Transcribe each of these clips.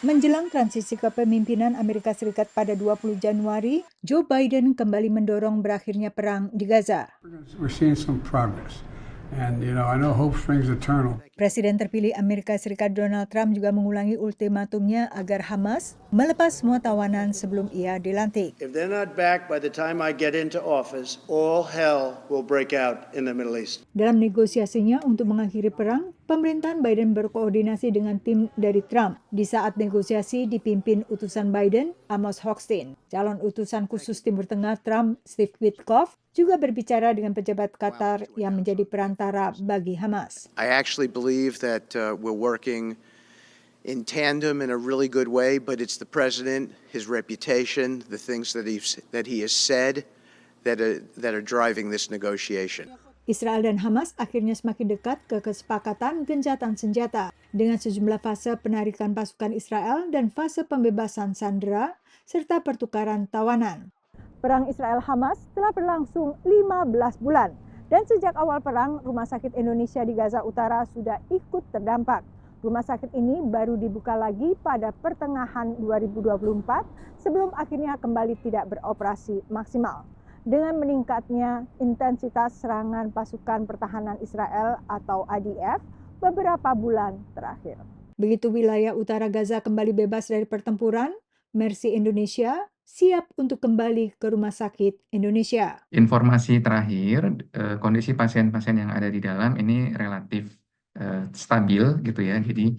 Menjelang transisi kepemimpinan Amerika Serikat pada 20 Januari, Joe Biden kembali mendorong berakhirnya perang di Gaza. We're seeing some progress. And, I know hope springs eternal. Presiden terpilih Amerika Serikat Donald Trump juga mengulangi ultimatumnya agar Hamas melepas semua tawanan sebelum ia dilantik. If they're not back by the time I get into office, all hell will break out in the Middle East. Dalam negosiasinya untuk mengakhiri perang, pemerintahan Biden berkoordinasi dengan tim dari Trump. Di saat negosiasi dipimpin utusan Biden, Amos Hochstein. Calon utusan khusus Timur Tengah Trump, Steve Witkoff, juga berbicara dengan pejabat Qatar yang menjadi perantara bagi Hamas. I actually believe that we're working in tandem in a really good way, but it's the president, his reputation, the things that he has said that are driving this negotiation. Israel dan Hamas akhirnya semakin dekat ke kesepakatan gencatan senjata dengan sejumlah fase penarikan pasukan Israel dan fase pembebasan sandera serta pertukaran tawanan. Perang Israel-Hamas telah berlangsung 15 bulan dan sejak awal perang, Rumah Sakit Indonesia di Gaza Utara sudah ikut terdampak. Rumah sakit ini baru dibuka lagi pada pertengahan 2024 sebelum akhirnya kembali tidak beroperasi maksimal. Dengan meningkatnya intensitas serangan pasukan pertahanan Israel atau IDF beberapa bulan terakhir. Begitu wilayah utara Gaza kembali bebas dari pertempuran, Mercy Indonesia siap untuk kembali ke Rumah Sakit Indonesia. Informasi terakhir, kondisi pasien-pasien yang ada di dalam ini relatif stabil gitu ya, jadi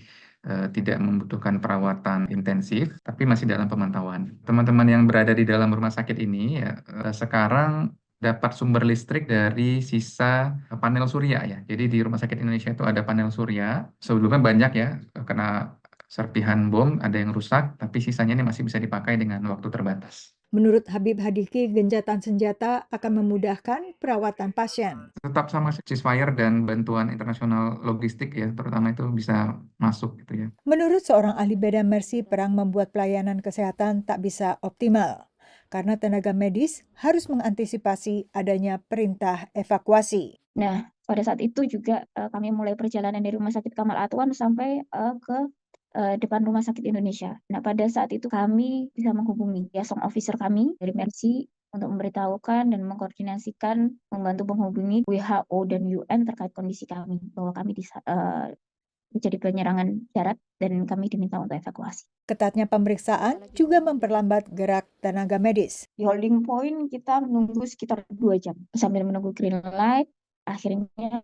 tidak membutuhkan perawatan intensif, tapi masih dalam pemantauan. Teman-teman yang berada di dalam rumah sakit ini ya, sekarang dapat sumber listrik dari sisa panel surya ya. Jadi di Rumah Sakit Indonesia itu ada panel surya. Sebelumnya banyak ya, kena serpihan bom, ada yang rusak, tapi sisanya ini masih bisa dipakai dengan waktu terbatas. Menurut Habib Hadiki, gencatan senjata akan memudahkan perawatan pasien. Tetap sama ceasefire dan bantuan internasional logistik ya, terutama itu bisa masuk gitu ya. Menurut seorang ahli beda Mercy, perang membuat pelayanan kesehatan tak bisa optimal karena tenaga medis harus mengantisipasi adanya perintah evakuasi. Nah, pada saat itu juga kami mulai perjalanan dari Rumah Sakit Kamal Atwan sampai ke depan Rumah Sakit Indonesia. Nah, pada saat itu kami bisa menghubungi liaison officer kami dari Mercy untuk memberitahukan dan mengkoordinasikan, membantu menghubungi WHO dan UN terkait kondisi kami, bahwa kami terjadi penyerangan darat dan kami diminta untuk evakuasi. Ketatnya pemeriksaan juga memperlambat gerak tenaga medis. Di holding point kita menunggu sekitar 2 jam. Sambil menunggu green light, akhirnya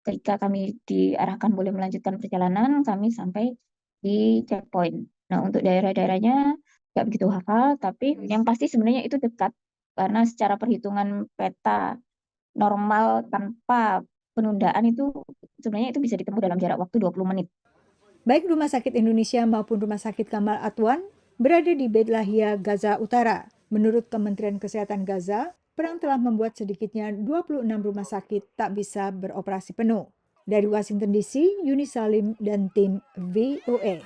ketika kami diarahkan boleh melanjutkan perjalanan, kami sampai di checkpoint. Nah, untuk daerah-daerahnya nggak begitu hafal, tapi yang pasti sebenarnya itu dekat. Karena secara perhitungan peta normal tanpa penundaan itu sebenarnya itu bisa ditempuh dalam jarak waktu 20 menit. Baik Rumah Sakit Indonesia maupun Rumah Sakit Kamal Atwan berada di Beit Lahia, Gaza Utara. Menurut Kementerian Kesehatan Gaza, perang telah membuat sedikitnya 26 rumah sakit tak bisa beroperasi penuh. Dari Washington DC, Yuni Salim dan tim VOA.